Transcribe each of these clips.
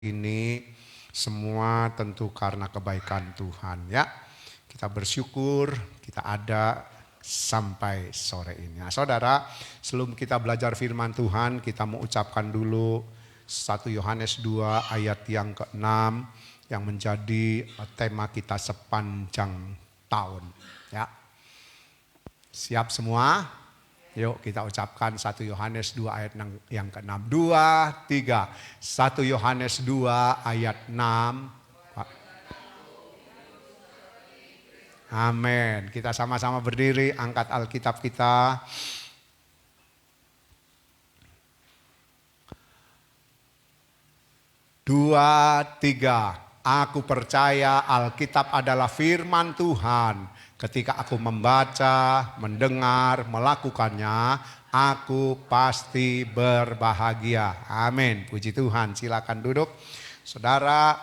Ini semua tentu karena kebaikan Tuhan ya. Kita bersyukur kita ada sampai sore ini. Nah, saudara, sebelum kita belajar firman Tuhan, kita mau ucapkan dulu 1 Yohanes 2 ayat yang ke-6 yang menjadi tema kita sepanjang tahun ya. Siap semua? Yuk kita ucapkan 1 Yohanes 2 ayat yang ke-6. 2, 3. 1 Yohanes 2 ayat 6. Amin. Kita sama-sama berdiri, angkat Alkitab kita. Dua, tiga. Aku percaya Alkitab adalah firman Tuhan. Ketika aku membaca, mendengar, melakukannya, aku pasti berbahagia. Amin. Puji Tuhan. Silakan duduk. Saudara,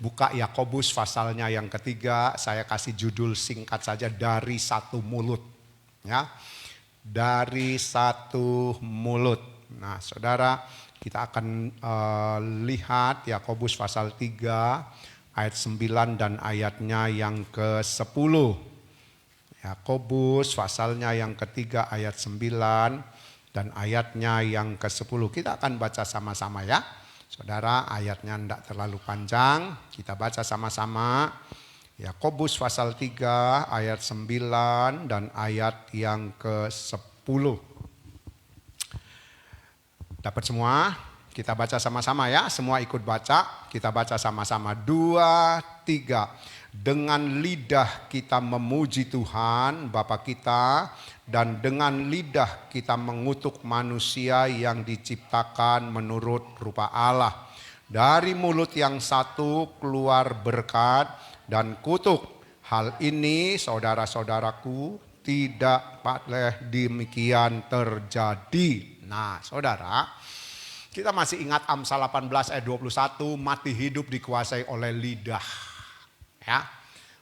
buka Yakobus pasalnya yang ketiga. Saya kasih judul singkat saja, dari satu mulut. Ya, dari satu mulut. Nah, saudara, kita akan lihat Yakobus pasal 3 ayat 9 dan ayatnya yang ke-10. Yakobus pasalnya yang ketiga ayat 9 dan ayatnya yang ke-10. Kita akan baca sama-sama ya. Saudara, ayatnya tidak terlalu panjang. Kita baca sama-sama. Yakobus pasal 3 ayat 9 dan ayat yang ke-10. Dapat semua? Kita baca sama-sama ya, semua ikut baca. Kita baca sama-sama. 2, 3. Dengan lidah kita memuji Tuhan Bapa kita, dan dengan lidah kita mengutuk manusia yang diciptakan menurut rupa Allah. Dari mulut yang satu keluar berkat dan kutuk. Hal ini saudara-saudaraku tidak boleh demikian terjadi. Nah, saudara, kita masih ingat Amsal 18 ayat 21, mati hidup dikuasai oleh lidah. Ya.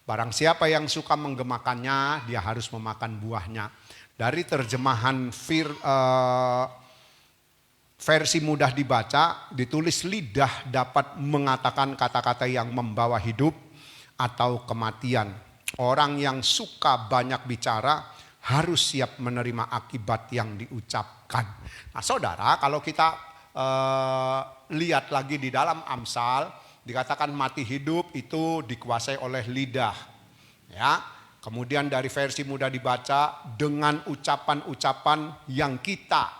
Barang siapa yang suka menggemakannya, dia harus memakan buahnya. Dari terjemahan versi mudah dibaca, ditulis lidah dapat mengatakan kata-kata yang membawa hidup atau kematian. Orang yang suka banyak bicara harus siap menerima akibat yang diucapkan. Nah, saudara, kalau kita lihat lagi di dalam Amsal, dikatakan mati hidup itu dikuasai oleh lidah. Ya. Kemudian dari versi mudah dibaca, dengan ucapan-ucapan yang kita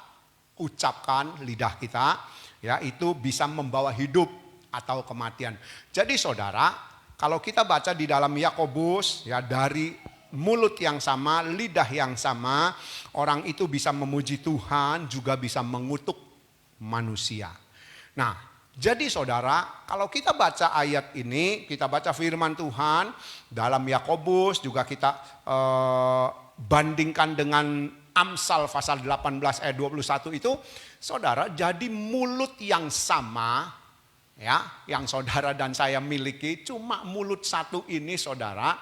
ucapkan, lidah kita, ya, itu bisa membawa hidup atau kematian. Jadi saudara, kalau kita baca di dalam Yakobus, ya, dari mulut yang sama, lidah yang sama, orang itu bisa memuji Tuhan, juga bisa mengutuk manusia. Nah, jadi saudara, kalau kita baca ayat ini, kita baca firman Tuhan dalam Yakobus, juga kita bandingkan dengan Amsal pasal 18 ayat 21 itu, saudara, jadi mulut yang sama, ya, yang saudara dan saya miliki, cuma mulut satu ini, saudara.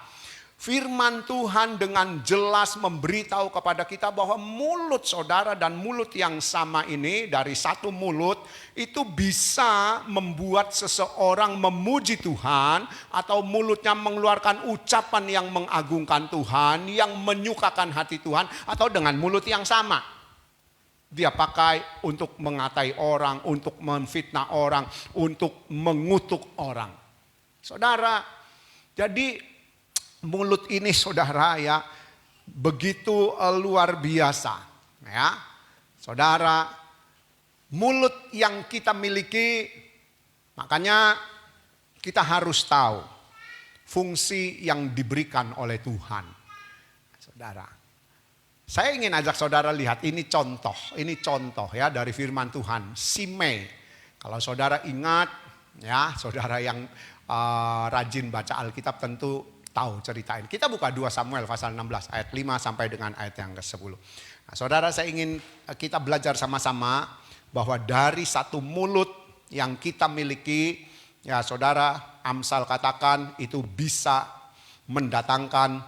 Firman Tuhan dengan jelas memberitahu kepada kita bahwa mulut saudara dan mulut yang sama ini, dari satu mulut, itu bisa membuat seseorang memuji Tuhan, atau mulutnya mengeluarkan ucapan yang mengagungkan Tuhan, yang menyukakan hati Tuhan, atau dengan mulut yang sama. Dia pakai untuk mengatai orang, untuk memfitnah orang, untuk mengutuk orang. Saudara, jadi mulut ini saudara ya begitu luar biasa ya. Saudara, mulut yang kita miliki, makanya kita harus tahu fungsi yang diberikan oleh Tuhan. Saudara, saya ingin ajak saudara lihat ini contoh ya dari firman Tuhan. Simei, kalau saudara ingat ya, saudara yang rajin baca Alkitab tentu tahu cerita ini. Kita buka 2 Samuel pasal 16 ayat 5 sampai dengan ayat yang ke-10. Nah, saudara, saya ingin kita belajar sama-sama bahwa dari satu mulut yang kita miliki, ya saudara, Amsal katakan itu bisa mendatangkan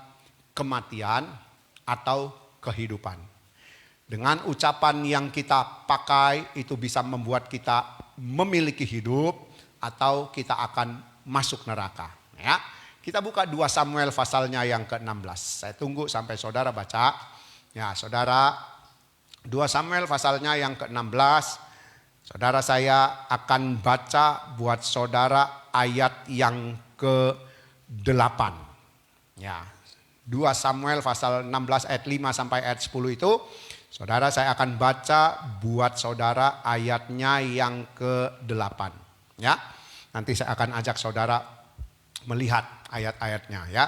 kematian atau kehidupan. Dengan ucapan yang kita pakai itu bisa membuat kita memiliki hidup atau kita akan masuk neraka. Ya, kita buka 2 Samuel pasalnya yang ke-16. Saya tunggu sampai saudara baca. Ya, saudara, 2 Samuel pasalnya yang ke-16. Saudara, saya akan baca buat saudara ayat yang ke-8. Ya, 2 Samuel pasal 16 ayat 5 sampai ayat 10 itu, saudara, saya akan baca buat saudara ayatnya yang ke-8. Ya, nanti saya akan ajak saudara melihat ayat-ayatnya ya.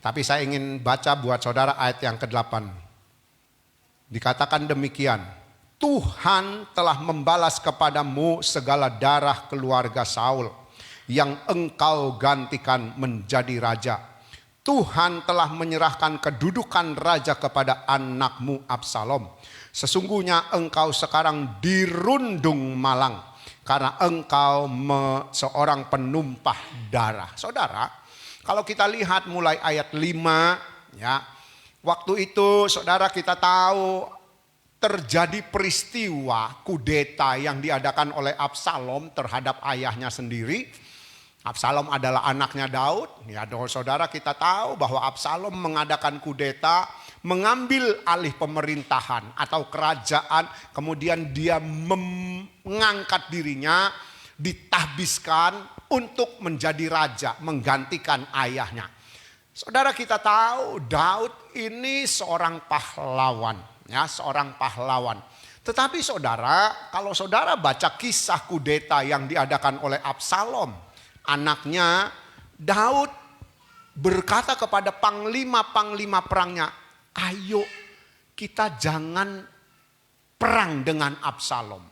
Tapi saya ingin baca buat saudara ayat yang ke-8. Dikatakan demikian, Tuhan telah membalas kepadamu segala darah keluarga Saul yang engkau gantikan menjadi raja. Tuhan telah menyerahkan kedudukan raja kepada anakmu Absalom. Sesungguhnya engkau sekarang dirundung malang karena engkau seorang penumpah darah. Saudara, kalau kita lihat mulai ayat 5 ya, waktu itu saudara kita tahu terjadi peristiwa kudeta yang diadakan oleh Absalom terhadap ayahnya sendiri. Absalom adalah anaknya Daud. Ya, saudara, kita tahu bahwa Absalom mengadakan kudeta, mengambil alih pemerintahan atau kerajaan, kemudian dia mengangkat dirinya, ditahbiskan untuk menjadi raja, menggantikan ayahnya. Saudara, kita tahu Daud ini seorang pahlawan, ya, seorang pahlawan. Tetapi saudara, kalau saudara baca kisah kudeta yang diadakan oleh Absalom, anaknya, Daud berkata kepada panglima-panglima perangnya, ayo kita jangan perang dengan Absalom.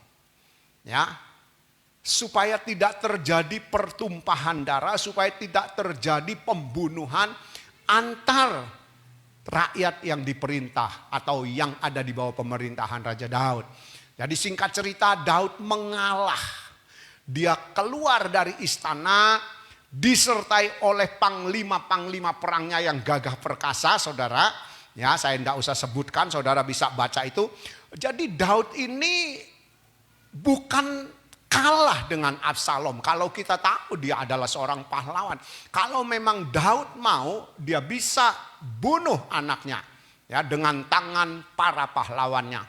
Ya, supaya tidak terjadi pertumpahan darah, supaya tidak terjadi pembunuhan antar rakyat yang diperintah atau yang ada di bawah pemerintahan Raja Daud. Jadi singkat cerita, Daud mengalah. Dia keluar dari istana disertai oleh panglima-panglima perangnya yang gagah perkasa, saudara. Ya, saya tidak usah sebutkan, saudara bisa baca itu. Jadi Daud ini bukan kalah dengan Absalom. Kalau kita tahu dia adalah seorang pahlawan. Kalau memang Daud mau, dia bisa bunuh anaknya ya dengan tangan para pahlawannya,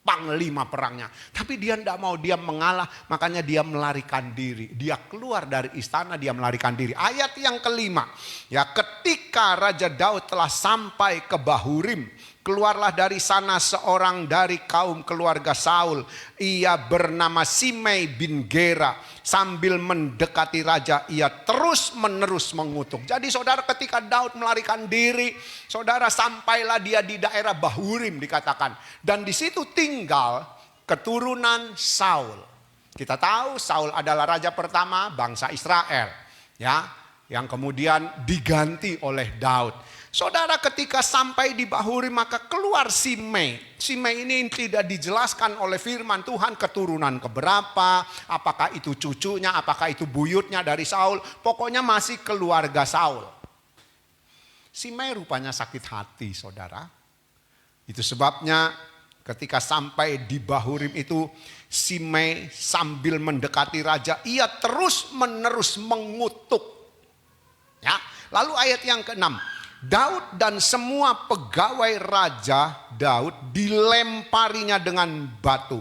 panglima perangnya. Tapi dia tidak mau, dia mengalah, makanya dia melarikan diri. Dia keluar dari istana, dia melarikan diri. Ayat yang kelima, ya, ketika Raja Daud telah sampai ke Bahurim, keluarlah dari sana seorang dari kaum keluarga Saul. Ia bernama Simei bin Gera. Sambil mendekati raja, ia terus menerus mengutuk. Jadi saudara, ketika Daud melarikan diri, saudara, sampailah dia di daerah Bahurim dikatakan. Dan di situ tinggal keturunan Saul. Kita tahu Saul adalah raja pertama bangsa Israel, ya, yang kemudian diganti oleh Daud. Saudara, ketika sampai di Bahurim maka keluar Simei. Simei ini tidak dijelaskan oleh firman Tuhan keturunan keberapa, apakah itu cucunya, apakah itu buyutnya dari Saul. Pokoknya masih keluarga Saul. Simei rupanya sakit hati, saudara. Itu sebabnya ketika sampai di Bahurim itu, Simei sambil mendekati raja, ia terus menerus mengutuk. Ya, lalu ayat yang ke-6. Daud dan semua pegawai Raja Daud dilemparinya dengan batu.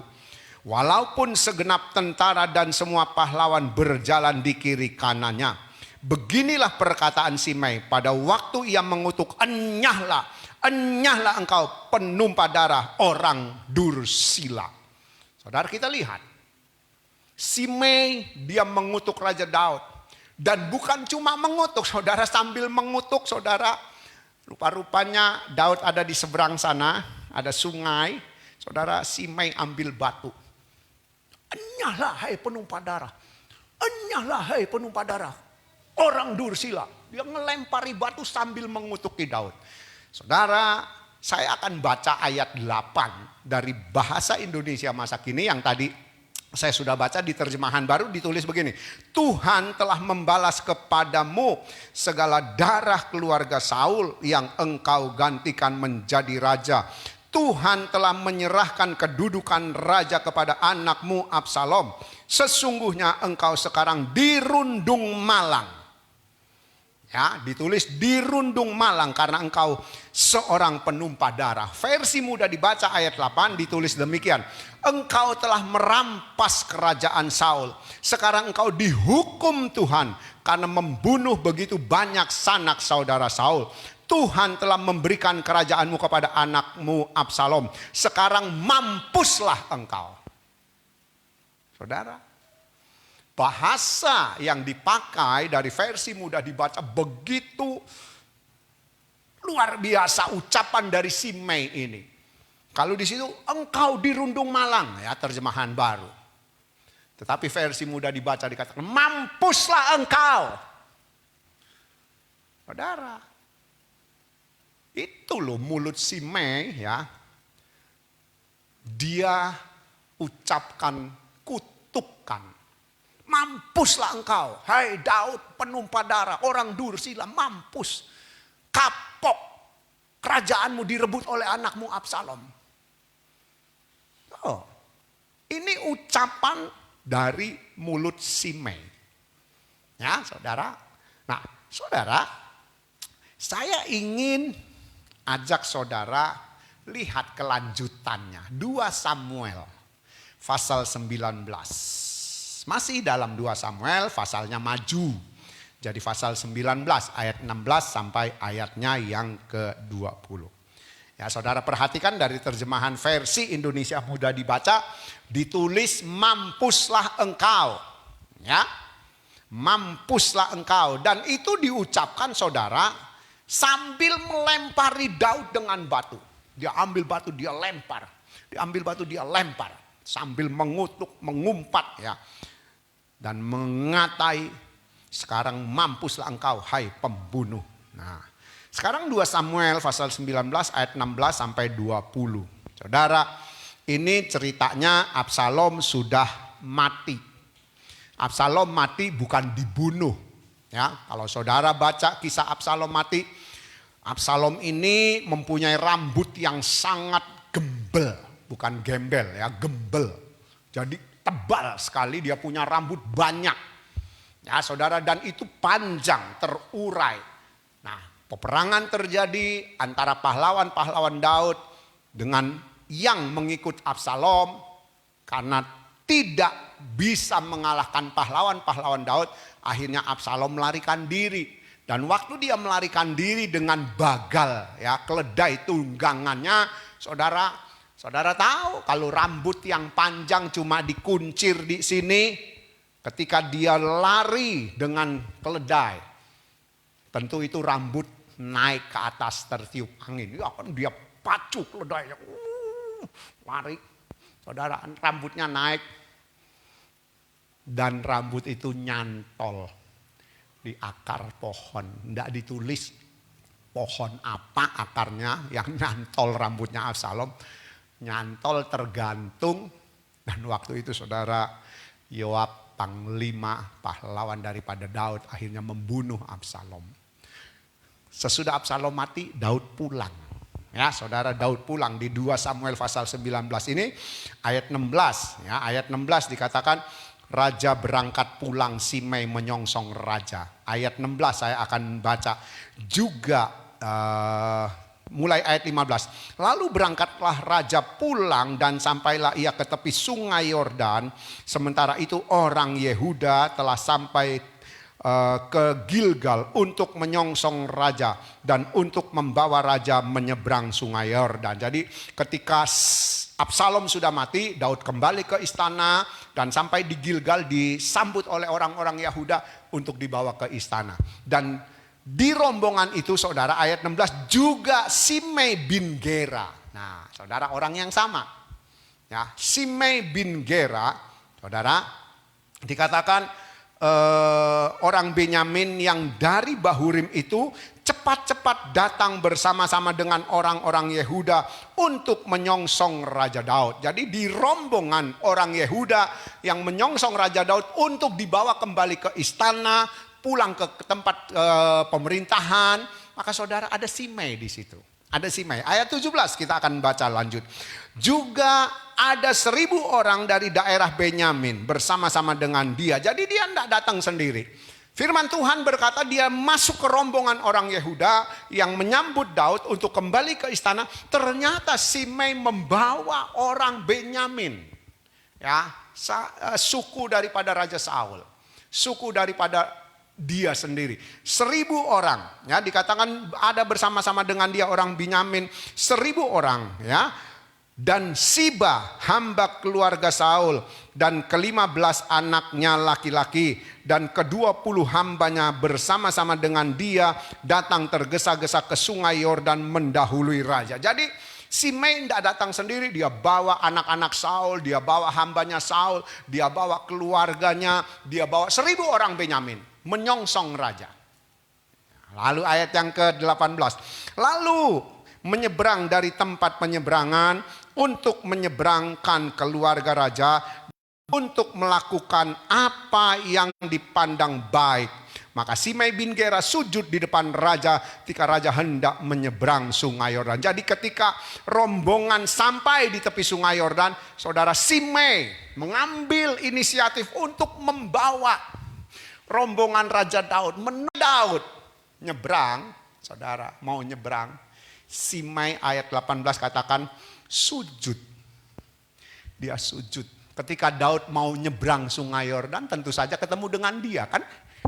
Walaupun segenap tentara dan semua pahlawan berjalan di kiri kanannya. Beginilah perkataan Simei pada waktu ia mengutuk, enyahlah, enyahlah engkau penumpah darah orang dursila. Saudara, kita lihat. Simei dia mengutuk Raja Daud. Dan bukan cuma mengutuk, saudara, sambil mengutuk, saudara, rupa-rupanya Daud ada di seberang sana, ada sungai, saudara, Simei ambil batu. Enyahlah hai penumpah darah, enyahlah hai penumpah darah, orang dursila. Dia melempari batu sambil mengutuki Daud. Saudara, saya akan baca ayat 8 dari bahasa Indonesia masa kini yang tadi saya sudah baca di terjemahan baru, ditulis begini. Tuhan telah membalas kepadamu segala darah keluarga Saul yang engkau gantikan menjadi raja. Tuhan telah menyerahkan kedudukan raja kepada anakmu Absalom. sesungguhnya engkau sekarang dirundung malang. Ya, ditulis dirundung malang karena engkau seorang penumpah darah. Versi mudah dibaca ayat 8 ditulis demikian. Engkau telah merampas kerajaan Saul. Sekarang engkau dihukum Tuhan karena membunuh begitu banyak sanak saudara Saul. Tuhan telah memberikan kerajaanmu kepada anakmu Absalom. Sekarang mampuslah engkau. Saudara, bahasa yang dipakai dari versi mudah dibaca begitu luar biasa ucapan dari Simei ini. Kalau di situ engkau dirundung malang, ya terjemahan baru. Tetapi versi mudah dibaca dikatakan mampuslah engkau. Saudara, itu loh mulut Simei, ya. Dia ucapkan kutukan. Mampuslah engkau, hai Daud penumpah darah, orang Dursila, mampus. Kapok, kerajaanmu direbut oleh anakmu Absalom. Oh, ini ucapan dari mulut Simei. Ya saudara. Nah saudara, saya ingin ajak saudara lihat kelanjutannya. 2 Samuel pasal 19. Masih dalam 2 Samuel, pasalnya maju. Jadi pasal 19 ayat 16 sampai ayatnya yang ke-20. Ya, saudara perhatikan dari terjemahan versi Indonesia mudah dibaca, ditulis mampuslah engkau. Ya. Mampuslah engkau, dan itu diucapkan saudara sambil melempari Daud dengan batu. Dia ambil batu, dia lempar. Dia ambil batu, dia lempar sambil mengutuk, mengumpat, ya. Dan mengatai, sekarang mampuslah engkau hai pembunuh. Nah, sekarang 2 Samuel pasal 19 ayat 16 sampai 20. Saudara, ini ceritanya Absalom sudah mati. Absalom mati bukan dibunuh. Ya, kalau saudara baca kisah Absalom mati, Absalom ini mempunyai rambut yang sangat gembel, bukan gembel ya, gembel. Jadi tebal sekali, dia punya rambut banyak. Ya saudara, dan itu panjang, terurai. Nah, peperangan terjadi antara pahlawan-pahlawan Daud dengan yang mengikut Absalom. Karena tidak bisa mengalahkan pahlawan-pahlawan Daud, akhirnya Absalom melarikan diri. Dan waktu dia melarikan diri dengan bagal, ya keledai tunggangannya, saudara tahu kalau rambut yang panjang cuma dikuncir di sini, ketika dia lari dengan keledai, tentu itu rambut naik ke atas tertiup angin. Ya kan dia pacu keledainya, lari. Saudara, rambutnya naik dan rambut itu nyantol di akar pohon. Tidak ditulis pohon apa akarnya yang nyantol rambutnya Absalom. Nyantol tergantung, dan waktu itu saudara Yoab panglima pahlawan daripada Daud akhirnya membunuh Absalom. Sesudah Absalom mati, Daud pulang. Ya, saudara, Daud pulang di 2 Samuel pasal 19 ini ayat 16, ya, ayat 16 dikatakan raja berangkat pulang, Simei menyongsong raja. Ayat 16 saya akan baca juga mulai ayat 15. Lalu berangkatlah raja pulang dan sampailah ia ke tepi sungai Yordan. Sementara itu orang Yehuda telah sampai ke Gilgal untuk menyongsong raja dan untuk membawa raja menyeberang sungai Yordan. Jadi ketika Absalom sudah mati, Daud kembali ke istana dan sampai di Gilgal disambut oleh orang-orang Yehuda untuk dibawa ke istana. Dan di rombongan itu saudara ayat 16 juga Simei bin Gera. Nah saudara, orang yang sama. Ya, Simei bin Gera, saudara, dikatakan orang Benyamin yang dari Bahurim itu cepat-cepat datang bersama-sama dengan orang-orang Yehuda untuk menyongsong Raja Daud. Jadi di rombongan orang Yehuda yang menyongsong Raja Daud untuk dibawa kembali ke istana, pulang ke tempat pemerintahan, maka saudara ada Simei di situ. Ada Simei. Ayat 17 kita akan baca lanjut. Juga ada 1.000 orang dari daerah Benyamin bersama-sama dengan dia. Jadi dia tidak datang sendiri. Firman Tuhan berkata dia masuk ke rombongan orang Yehuda yang menyambut Daud untuk kembali ke istana. Ternyata Simei membawa orang Benyamin. Ya, suku daripada Raja Saul. Suku daripada dia sendiri. 1.000 orang. Ya, dikatakan ada bersama-sama dengan dia orang Benyamin. 1.000 orang. Ya. Dan Siba hamba keluarga Saul dan ke-15 anaknya laki-laki dan ke-20 hambanya bersama-sama dengan dia datang tergesa-gesa ke sungai Yordan mendahului raja. Jadi Simei tidak datang sendiri, dia bawa anak-anak Saul, dia bawa hambanya Saul, dia bawa keluarganya, dia bawa 1.000 orang Benyamin menyongsong raja. Lalu ayat yang ke-18. Lalu menyeberang dari tempat penyeberangan untuk menyeberangkan keluarga raja untuk melakukan apa yang dipandang baik. Maka Simei bin Gera sujud di depan raja ketika raja hendak menyeberang sungai Yordan. Jadi ketika rombongan sampai di tepi sungai Yordan, saudara, Simei mengambil inisiatif untuk membawa rombongan Raja Daud, Daud nyebrang. Saudara mau nyebrang, Simei ayat 18 katakan sujud. Dia sujud. Ketika Daud mau nyebrang sungai Yordan, tentu saja ketemu dengan dia kan.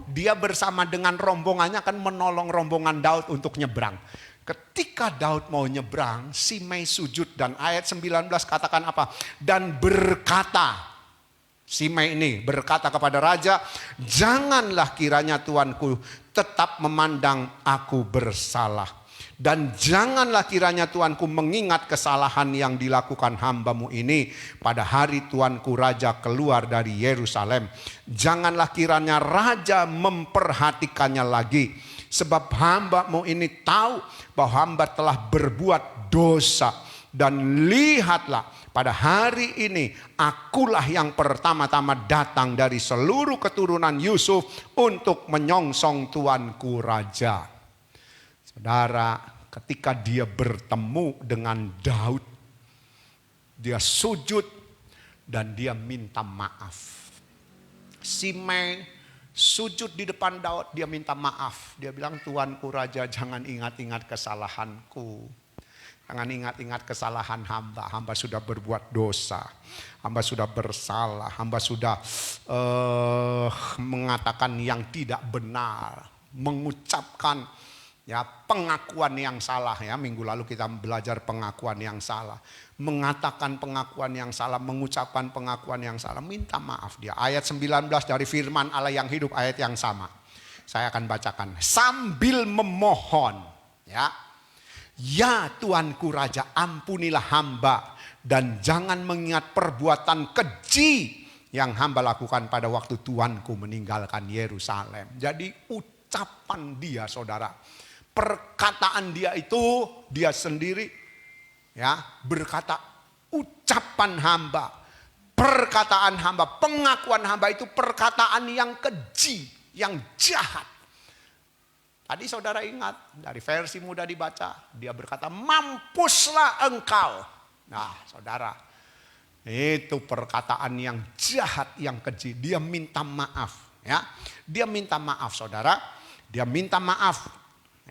Dia bersama dengan rombongannya akan menolong rombongan Daud untuk nyebrang. Ketika Daud mau nyebrang, Simei sujud dan ayat 19 katakan apa? Dan berkata, Simei ini berkata kepada raja, janganlah kiranya tuanku tetap memandang aku bersalah. Dan janganlah kiranya tuanku mengingat kesalahan yang dilakukan hambamu ini pada hari tuanku raja keluar dari Yerusalem. Janganlah kiranya raja memperhatikannya lagi. Sebab hambamu ini tahu bahwa hamba telah berbuat dosa. Dan lihatlah pada hari ini akulah yang pertama-tama datang dari seluruh keturunan Yusuf untuk menyongsong tuanku raja. Saudara, ketika dia bertemu dengan Daud, dia sujud dan dia minta maaf. Simei sujud di depan Daud, dia minta maaf. Dia bilang, tuanku raja, jangan ingat-ingat kesalahanku. Jangan ingat-ingat kesalahan hamba. Hamba sudah berbuat dosa. Hamba sudah bersalah. Hamba sudah mengatakan yang tidak benar. Mengucapkan ya pengakuan yang salah. Ya, minggu lalu kita belajar pengakuan yang salah. Mengatakan pengakuan yang salah, mengucapkan pengakuan yang salah. Minta maaf dia. Ayat 19 dari firman Allah yang hidup, ayat yang sama. Saya akan bacakan. Sambil memohon. Ya tuanku raja, ampunilah hamba. Dan jangan mengingat perbuatan keji yang hamba lakukan pada waktu tuanku meninggalkan Yerusalem. Jadi ucapan dia, saudara. Perkataan dia itu, dia sendiri ya berkata, ucapan hamba, perkataan hamba, pengakuan hamba itu perkataan yang keji, yang jahat. Tadi saudara ingat dari versi mudah dibaca, dia berkata mampuslah engkau. Nah saudara, itu perkataan yang jahat, yang keji. Dia minta maaf, ya. Dia minta maaf, saudara. Dia minta maaf.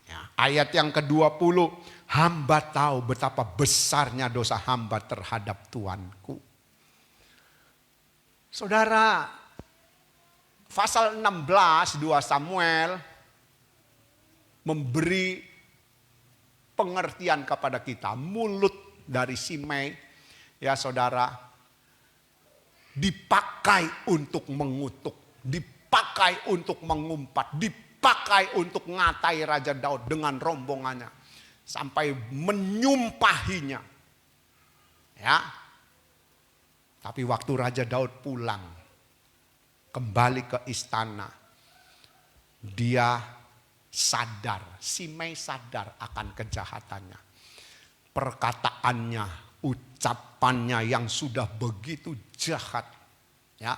Ya, ayat yang ke-20, hamba tahu betapa besarnya dosa hamba terhadap tuanku. Saudara, pasal 16 2 Samuel memberi pengertian kepada kita. Mulut dari Simei, ya saudara, dipakai untuk mengutuk, dipakai untuk mengumpat, dipakai untuk ngatai Raja Daud dengan rombongannya. Sampai menyumpahinya. Ya. Tapi waktu Raja Daud pulang, kembali ke istana, dia sadar, Simei sadar akan kejahatannya. Perkataannya, ucapannya yang sudah begitu jahat. Ya.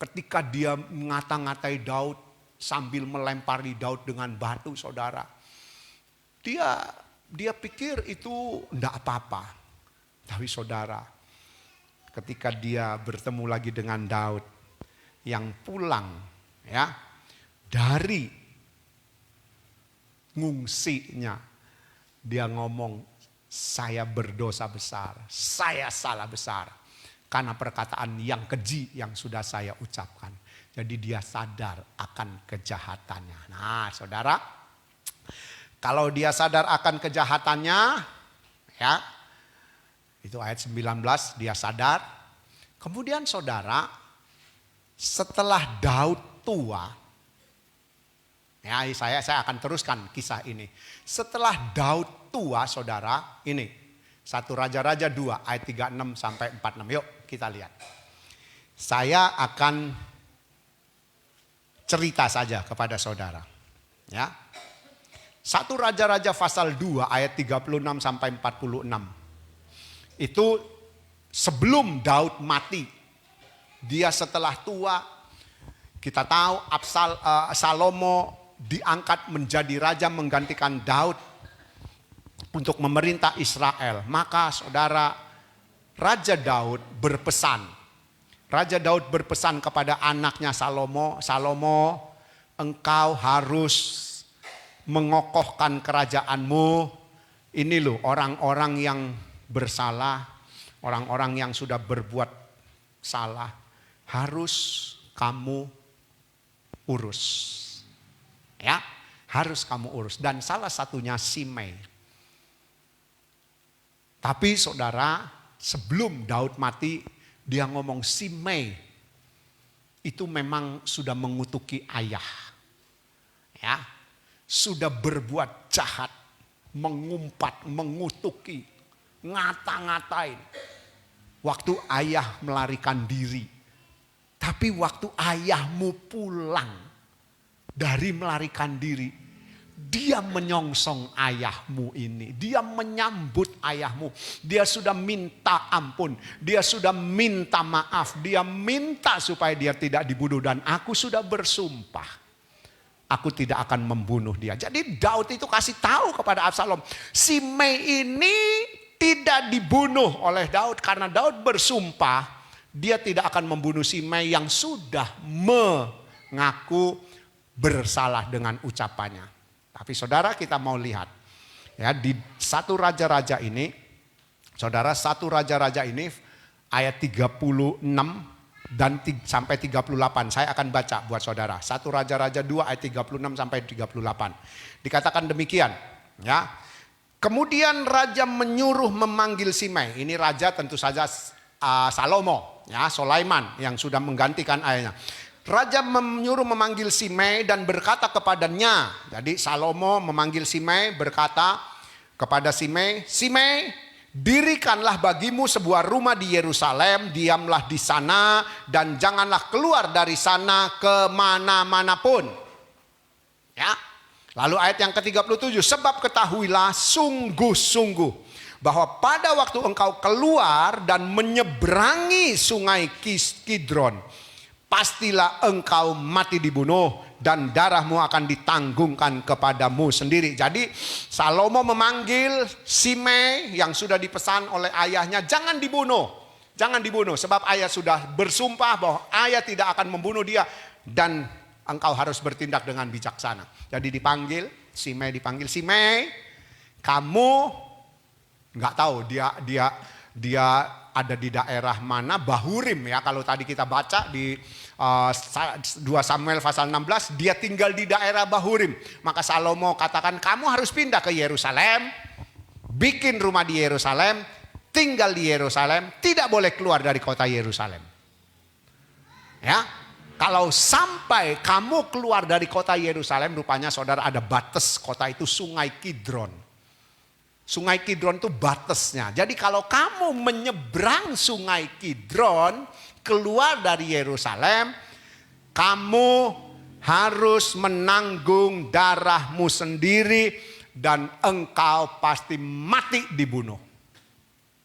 Ketika dia ngata-ngatai Daud sambil melempari Daud dengan batu, saudara. Dia pikir itu enggak apa-apa. Tapi saudara, ketika dia bertemu lagi dengan Daud yang pulang ya dari ngungsinya, dia ngomong, saya berdosa besar, saya salah besar karena perkataan yang keji yang sudah saya ucapkan. Jadi dia sadar akan kejahatannya. Nah saudara, kalau dia sadar akan kejahatannya, ya itu ayat 19, dia sadar. Kemudian saudara, setelah Daud tua, ya saya akan teruskan kisah ini. Setelah Daud tua saudara, ini 1 Raja-Raja 2 ayat 36 sampai 46. Yuk kita lihat. Saya akan cerita saja kepada saudara. Ya. 1 Raja-Raja pasal 2 ayat 36 sampai 46. Itu sebelum Daud mati. Dia setelah tua, kita tahu Salomo diangkat menjadi raja menggantikan Daud untuk memerintah Israel. Maka saudara, Raja Daud berpesan. Raja Daud berpesan kepada anaknya Salomo, Salomo, engkau harus mengokohkan kerajaanmu. Ini loh orang-orang yang bersalah, orang-orang yang sudah berbuat salah, harus kamu urus. Ya, harus kamu urus. Dan salah satunya Simei. Tapi saudara, sebelum Daud mati, dia ngomong Simei itu memang sudah mengutuki ayah. Ya, sudah berbuat jahat, mengumpat, mengutuki, ngata-ngatain. Waktu ayah melarikan diri. Tapi waktu ayahmu pulang dari melarikan diri, dia menyongsong ayahmu ini. Dia menyambut ayahmu. Dia sudah minta ampun. Dia sudah minta maaf. Dia minta supaya dia tidak dibunuh. Dan aku sudah bersumpah, aku tidak akan membunuh dia. Jadi Daud itu kasih tahu kepada Absalom, Simei ini tidak dibunuh oleh Daud. Karena Daud bersumpah, dia tidak akan membunuh Simei yang sudah mengaku bersalah dengan ucapannya. Tapi saudara, kita mau lihat ya di 1 Raja-Raja ini, saudara, 1 Raja-Raja ini ayat 36 dan sampai 38. Saya akan baca buat saudara. 1 Raja-Raja 2 ayat 36 sampai 38. Dikatakan demikian, ya. Kemudian raja menyuruh memanggil Simei. Ini raja tentu saja Salomo, ya, Sulaiman yang sudah menggantikan ayahnya. Raja menyuruh memanggil Simei dan berkata kepadanya. Jadi Salomo memanggil Simei, berkata kepada Simei, Simei, dirikanlah bagimu sebuah rumah di Yerusalem, diamlah di sana dan janganlah keluar dari sana kemana-mana pun. Ya. Lalu ayat yang ke-37, sebab ketahuilah sungguh-sungguh bahwa pada waktu engkau keluar dan menyeberangi sungai Kidron, pastilah engkau mati dibunuh dan darahmu akan ditanggungkan kepadamu sendiri. Jadi Salomo memanggil Simei yang sudah dipesan oleh ayahnya, jangan dibunuh. Jangan dibunuh sebab ayah sudah bersumpah bahwa ayah tidak akan membunuh dia dan engkau harus bertindak dengan bijaksana. Jadi dipanggil Simei, kamu nggak tahu dia ada di daerah mana, Bahurim ya. Kalau tadi kita baca di 2 Samuel pasal 16, dia tinggal di daerah Bahurim. Maka Salomo katakan, kamu harus pindah ke Yerusalem, bikin rumah di Yerusalem, tinggal di Yerusalem, tidak boleh keluar dari kota Yerusalem. Ya, kalau sampai kamu keluar dari kota Yerusalem, rupanya saudara ada batas kota itu, Sungai Kidron. Sungai Kidron itu batasnya. Jadi kalau kamu menyeberang Sungai Kidron keluar dari Yerusalem, kamu harus menanggung darahmu sendiri dan engkau pasti mati dibunuh.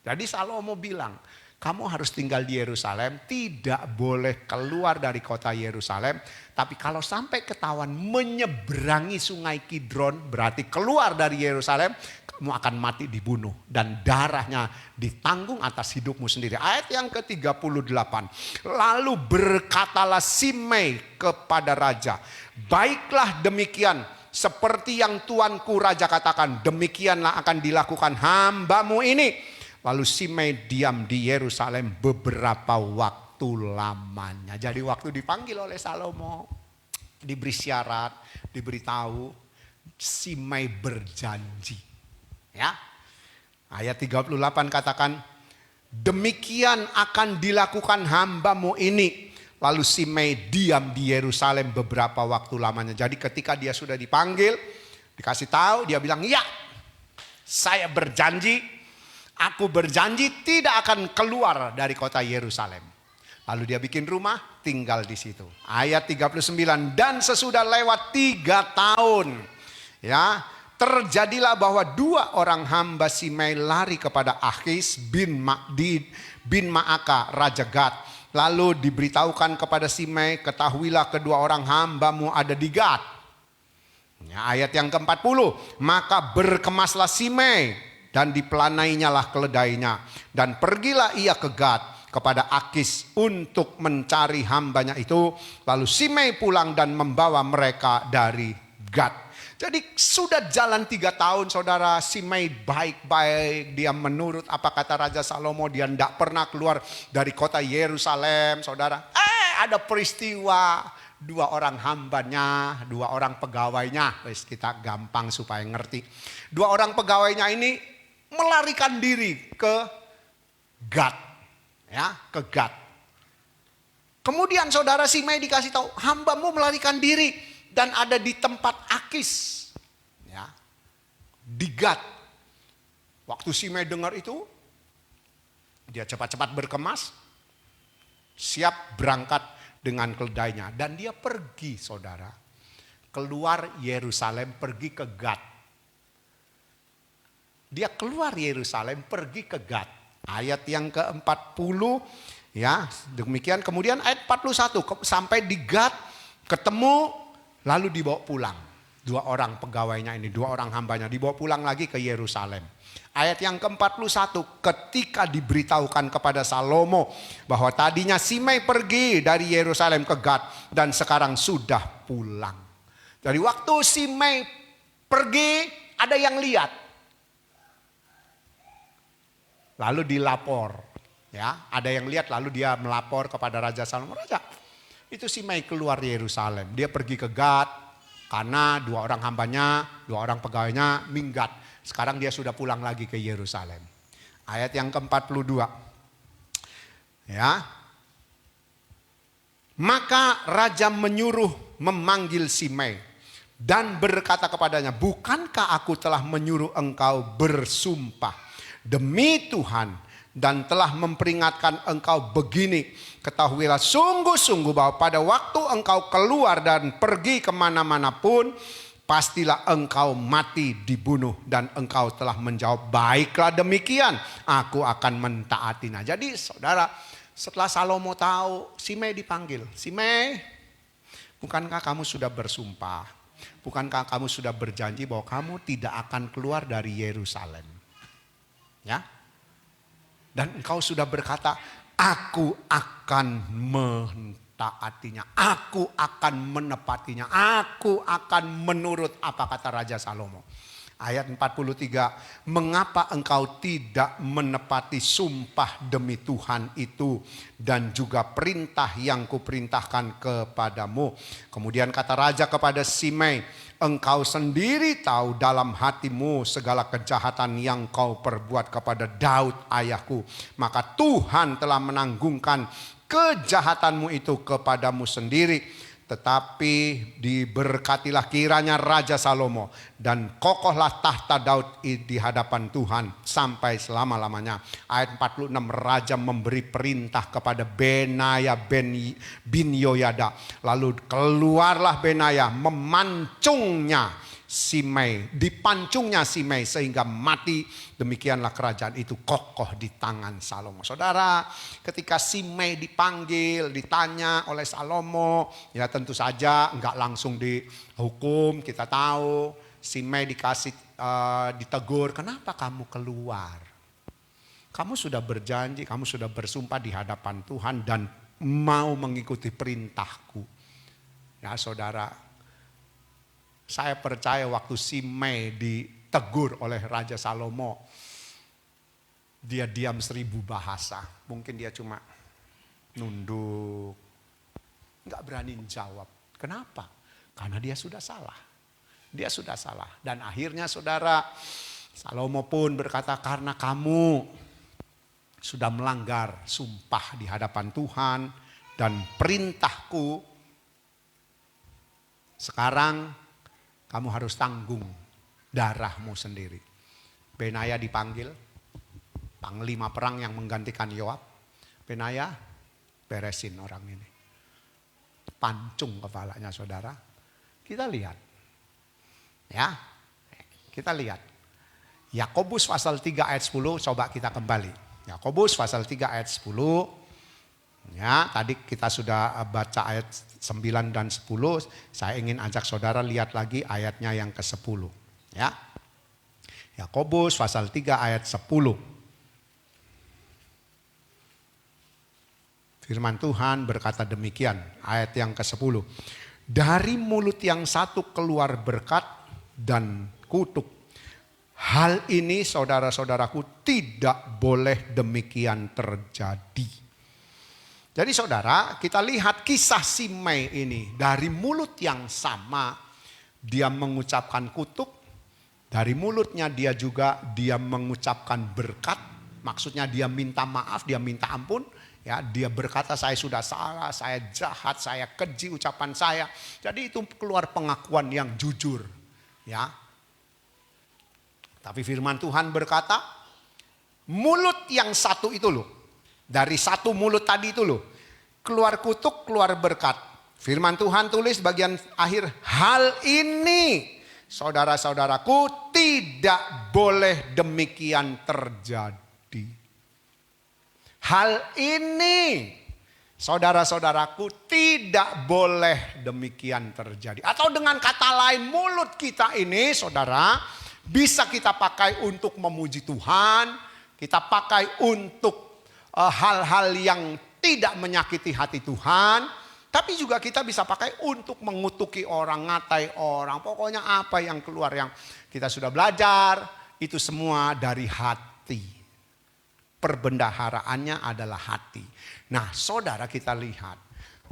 Jadi Salomo bilang, Kamu harus tinggal di Yerusalem, tidak boleh keluar dari kota Yerusalem. Tapi kalau sampai ketahuan menyeberangi sungai Kidron, berarti keluar dari Yerusalem, kamu akan mati dibunuh. Dan darahnya ditanggung atas hidupmu sendiri. Ayat yang ke-38. Lalu berkatalah Simei kepada raja, baiklah demikian, seperti yang tuanku raja katakan, demikianlah akan dilakukan hambamu ini. Lalu Simei diam di Yerusalem beberapa waktu lamanya. Jadi waktu dipanggil oleh Salomo, diberi syarat, diberitahu, Simei berjanji. Ya. Ayat 38 katakan, demikian akan dilakukan hambamu ini. Lalu Simei diam di Yerusalem beberapa waktu lamanya. Jadi ketika dia sudah dipanggil, dikasih tahu, dia bilang, ya, saya berjanji. Aku berjanji tidak akan keluar dari kota Yerusalem. Lalu dia bikin rumah, tinggal di situ. Ayat 39, dan sesudah lewat 3 tahun, ya, terjadilah bahwa 2 orang hamba Simei lari kepada Achis bin Maaka raja Gad. Lalu diberitahukan kepada Simei, ketahuilah kedua orang hambamu ada di Gad. Ya, ayat yang ke-40, maka berkemaslah Simei dan dipelanainya lah keledainya. Dan pergilah ia ke Gad kepada Achis untuk mencari hambanya itu. Lalu Simei pulang dan membawa mereka dari Gad. Jadi sudah jalan 3 tahun saudara, Simei baik-baik. Dia menurut apa kata Raja Salomo, dia tidak pernah keluar dari kota Yerusalem saudara. Ada peristiwa, 2 orang hambanya, 2 orang pegawainya. Kita gampang supaya ngerti. 2 orang pegawainya ini melarikan diri ke Gad, ya, ke Gad. Kemudian saudara Simei dikasih tahu, hambamu melarikan diri dan ada di tempat Achis, ya, di Gad. Waktu Simei dengar itu, dia cepat-cepat berkemas, siap berangkat dengan keledainya, dan dia pergi saudara, keluar Yerusalem pergi ke Gad. Dia keluar Yerusalem pergi ke Gad. Ayat yang ke-40, ya, demikian. Kemudian ayat 41, sampai di Gad ketemu, lalu dibawa pulang. 2 orang pegawainya ini, 2 orang hambanya dibawa pulang lagi ke Yerusalem. Ayat yang ke-41, ketika diberitahukan kepada Salomo bahwa tadinya Simei pergi dari Yerusalem ke Gad dan sekarang sudah pulang. Dari waktu Simei pergi, ada yang lihat. Lalu dilapor, ya, ada yang lihat, lalu dia melapor kepada Raja Salomo, Raja, itu Simei keluar Yerusalem, dia pergi ke Gad karena 2 orang hambanya, 2 orang pegawainya minggat. Sekarang dia sudah pulang lagi ke Yerusalem. Ayat yang ke-42, ya, maka raja menyuruh memanggil Simei dan berkata kepadanya, bukankah aku telah menyuruh engkau bersumpah demi Tuhan dan telah memperingatkan engkau begini, ketahuilah sungguh-sungguh bahwa pada waktu engkau keluar dan pergi kemana-mana pun, pastilah engkau mati dibunuh. Dan engkau telah menjawab, baiklah demikian, aku akan mentaatinya. Jadi saudara, setelah Salomo tahu Simei dipanggil, Simei, bukankah kamu sudah bersumpah, bukankah kamu sudah berjanji bahwa kamu tidak akan keluar dari Yerusalem? Ya, dan engkau sudah berkata, aku akan mentaatinya, aku akan menepatinya, aku akan menurut apa kata Raja Salomo. Ayat 43, mengapa engkau tidak menepati sumpah demi Tuhan itu dan juga perintah yang kuperintahkan kepadamu. Kemudian kata raja kepada Simei, engkau sendiri tahu dalam hatimu segala kejahatan yang kau perbuat kepada Daud ayahku. Maka Tuhan telah menanggungkan kejahatanmu itu kepadamu sendiri. Tetapi diberkatilah kiranya Raja Salomo dan kokohlah tahta Daud di hadapan Tuhan sampai selama-lamanya. Ayat 46, Raja memberi perintah kepada Benaya bin Yoyada. Lalu keluarlah Benaya memancungnya Simei, dipancungnya Simei sehingga mati. Demikianlah kerajaan itu kokoh di tangan Salomo. Saudara, ketika Simei dipanggil, ditanya oleh Salomo, ya tentu saja enggak langsung dihukum. Kita tahu Simei ditegur, kenapa kamu keluar? Kamu sudah berjanji, kamu sudah bersumpah di hadapan Tuhan dan mau mengikuti perintahku. Ya saudara, saya percaya waktu Simei ditegur oleh Raja Salomo, dia diam 1000 bahasa. Mungkin dia cuma nunduk, nggak berani jawab. Kenapa? Karena dia sudah salah. Dia sudah salah. Dan akhirnya saudara, Salomo pun berkata, karena kamu sudah melanggar sumpah di hadapan Tuhan dan perintahku, sekarang kamu harus tanggung darahmu sendiri. Benaya dipanggil, panglima perang yang menggantikan Yoab. Benaya, beresin orang ini. Pancung kepalanya saudara. Kita lihat. Ya, kita lihat. Yakobus pasal 3 ayat 10, coba kita kembali. Yakobus pasal 3 ayat 10. Ya, tadi kita sudah baca ayat 9 dan 10. Saya ingin ajak saudara lihat lagi ayatnya yang ke-10. Ya. Yakobus pasal 3 ayat 10. Firman Tuhan berkata demikian, ayat yang ke-10. Dari mulut yang satu keluar berkat dan kutuk. Hal ini saudara-saudaraku tidak boleh demikian terjadi. Jadi saudara, kita lihat kisah Simei ini. Dari mulut yang sama, dia mengucapkan kutuk. Dari mulutnya dia mengucapkan berkat. Maksudnya dia minta maaf, dia minta ampun. Ya, dia berkata saya sudah salah, saya jahat, saya keji ucapan saya. Jadi itu keluar pengakuan yang jujur. Ya. Tapi firman Tuhan berkata, mulut yang satu itu loh. Dari satu mulut tadi itu loh. Keluar kutuk, keluar berkat. Firman Tuhan tulis bagian akhir. Hal ini saudara-saudaraku tidak boleh demikian terjadi. Hal ini saudara-saudaraku tidak boleh demikian terjadi. Atau dengan kata lain, mulut kita ini saudara bisa kita pakai untuk memuji Tuhan. Kita pakai untuk hal-hal yang tidak menyakiti hati Tuhan. Tapi juga kita bisa pakai untuk mengutuki orang, ngatai orang. Pokoknya apa yang keluar yang kita sudah belajar. Itu semua dari hati. Perbendaharaannya adalah hati. Nah saudara, kita lihat.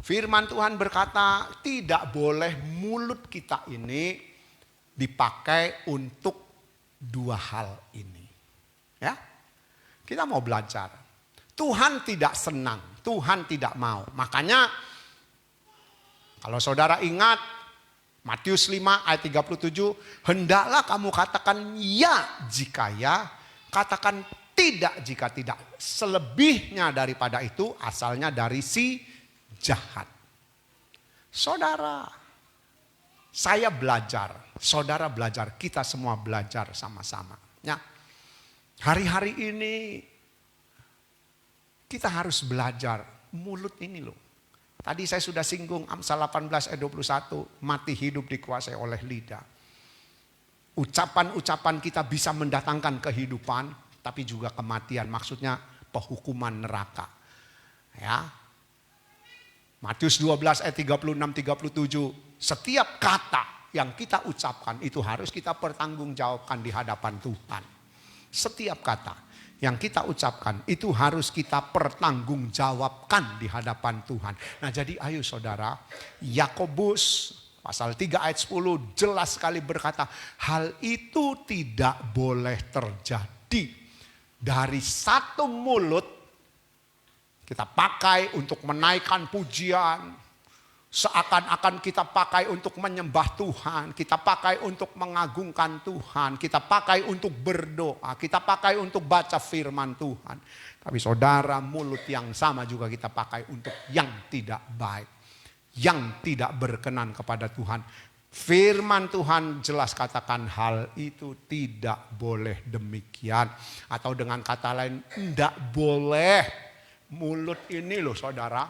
Firman Tuhan berkata tidak boleh mulut kita ini dipakai untuk dua hal ini. Ya, kita mau belajar. Tuhan tidak senang, Tuhan tidak mau. Makanya kalau saudara ingat Matius 5 ayat 37, hendaklah kamu katakan ya jika ya, katakan tidak jika tidak. Selebihnya daripada itu asalnya dari si jahat. Saudara, saya belajar, saudara belajar, kita semua belajar sama-sama. Ya, hari-hari ini kita harus belajar mulut ini loh. Tadi saya sudah singgung Amsal 18 ayat 21. Mati hidup dikuasai oleh lidah. Ucapan-ucapan kita bisa mendatangkan kehidupan. Tapi juga kematian. Maksudnya penghukuman neraka. Ya. Matius 12 ayat 36-37. Setiap kata yang kita ucapkan itu harus kita pertanggungjawabkan di hadapan Tuhan. Setiap kata yang kita ucapkan itu harus kita pertanggungjawabkan di hadapan Tuhan. Nah jadi ayo saudara, Yakobus pasal 3 ayat 10 jelas sekali berkata, hal itu tidak boleh terjadi. Dari satu mulut kita pakai untuk menaikkan pujian. Seakan-akan kita pakai untuk menyembah Tuhan. Kita pakai untuk mengagungkan Tuhan. Kita pakai untuk berdoa. Kita pakai untuk baca firman Tuhan. Tapi saudara, mulut yang sama juga kita pakai untuk yang tidak baik. Yang tidak berkenan kepada Tuhan. Firman Tuhan jelas katakan hal itu tidak boleh demikian. Atau dengan kata lain, tidak boleh. Mulut ini loh saudara,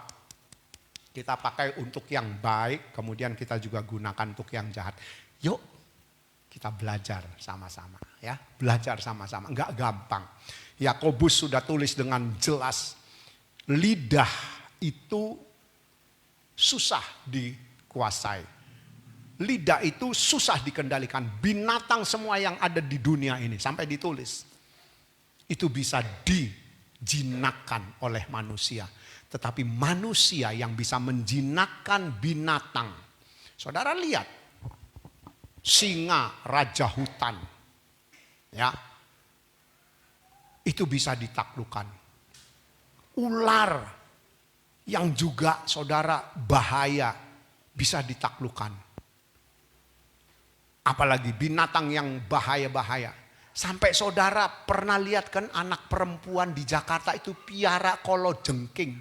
kita pakai untuk yang baik, kemudian kita juga gunakan untuk yang jahat. Yuk kita belajar sama-sama ya. Belajar sama-sama, enggak gampang. Yakobus sudah tulis dengan jelas, lidah itu susah dikuasai. Lidah itu susah dikendalikan. Binatang semua yang ada di dunia ini sampai ditulis, itu bisa dijinakkan oleh manusia. Tetapi manusia yang bisa menjinakkan binatang. Saudara lihat, singa raja hutan. Ya. Itu bisa ditaklukkan. Ular yang juga saudara bahaya bisa ditaklukkan. Apalagi binatang yang bahaya-bahaya. Sampai saudara pernah lihat kan anak perempuan di Jakarta itu piara kolojengking.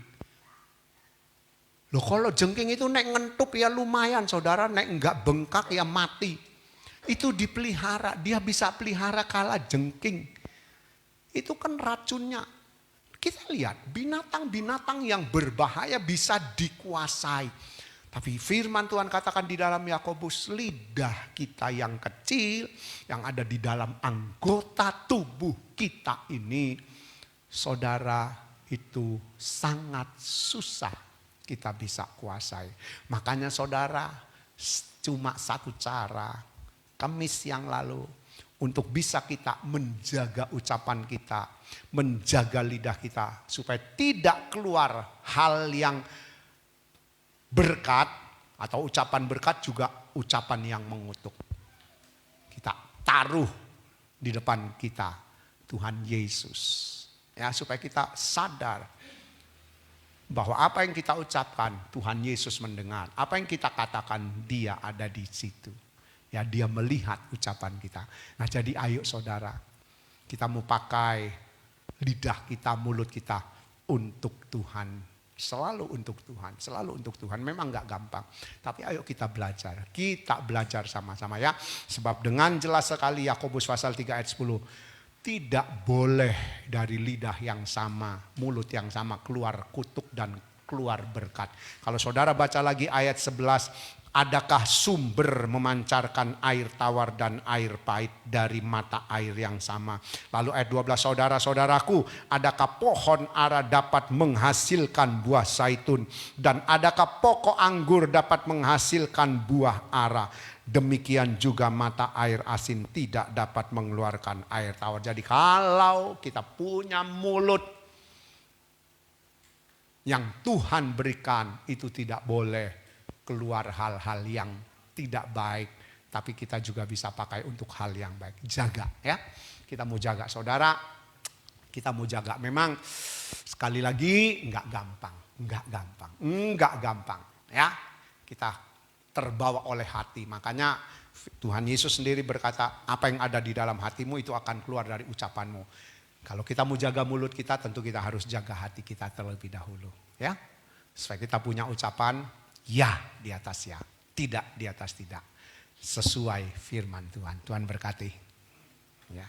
Loh kolojengking itu nek ngentuk ya lumayan saudara, nek enggak bengkak ya mati. Itu dipelihara, dia bisa pelihara kalajengking. Itu kan racunnya. Kita lihat binatang-binatang yang berbahaya bisa dikuasai. Tapi firman Tuhan katakan di dalam Yakobus, lidah kita yang kecil, yang ada di dalam anggota tubuh kita ini, saudara, itu sangat susah kita bisa kuasai. Makanya saudara, cuma satu cara, Kamis yang lalu, untuk bisa kita menjaga ucapan kita, menjaga lidah kita, supaya tidak keluar hal yang berkat atau ucapan berkat juga ucapan yang mengutuk. Kita taruh di depan kita Tuhan Yesus. Ya, supaya kita sadar bahwa apa yang kita ucapkan Tuhan Yesus mendengar. Apa yang kita katakan Dia ada di situ. Ya, Dia melihat ucapan kita. Nah, jadi ayo saudara, kita mau pakai lidah kita, mulut kita untuk Tuhan. Selalu untuk Tuhan, selalu untuk Tuhan. Memang gak gampang, tapi ayo kita belajar. Kita belajar sama-sama ya. Sebab dengan jelas sekali Yakobus pasal 3 ayat 10. Tidak boleh dari lidah yang sama, mulut yang sama keluar kutuk dan keluar berkat. Kalau saudara baca lagi ayat 11. Adakah sumber memancarkan air tawar dan air pahit dari mata air yang sama? Lalu ayat 12, saudara-saudaraku, adakah pohon ara dapat menghasilkan buah zaitun? Dan adakah pokok anggur dapat menghasilkan buah ara? Demikian juga mata air asin tidak dapat mengeluarkan air tawar. Jadi kalau kita punya mulut yang Tuhan berikan, itu tidak boleh keluar hal-hal yang tidak baik, tapi kita juga bisa pakai untuk hal yang baik. Jaga ya. Kita mau jaga saudara. Kita mau jaga. Memang sekali lagi enggak gampang ya. Kita terbawa oleh hati. Makanya Tuhan Yesus sendiri berkata, apa yang ada di dalam hatimu itu akan keluar dari ucapanmu. Kalau kita mau jaga mulut kita, tentu kita harus jaga hati kita terlebih dahulu ya. Supaya kita punya ucapan ya di atas ya, tidak di atas tidak. Sesuai firman Tuhan. Tuhan berkati. Ya.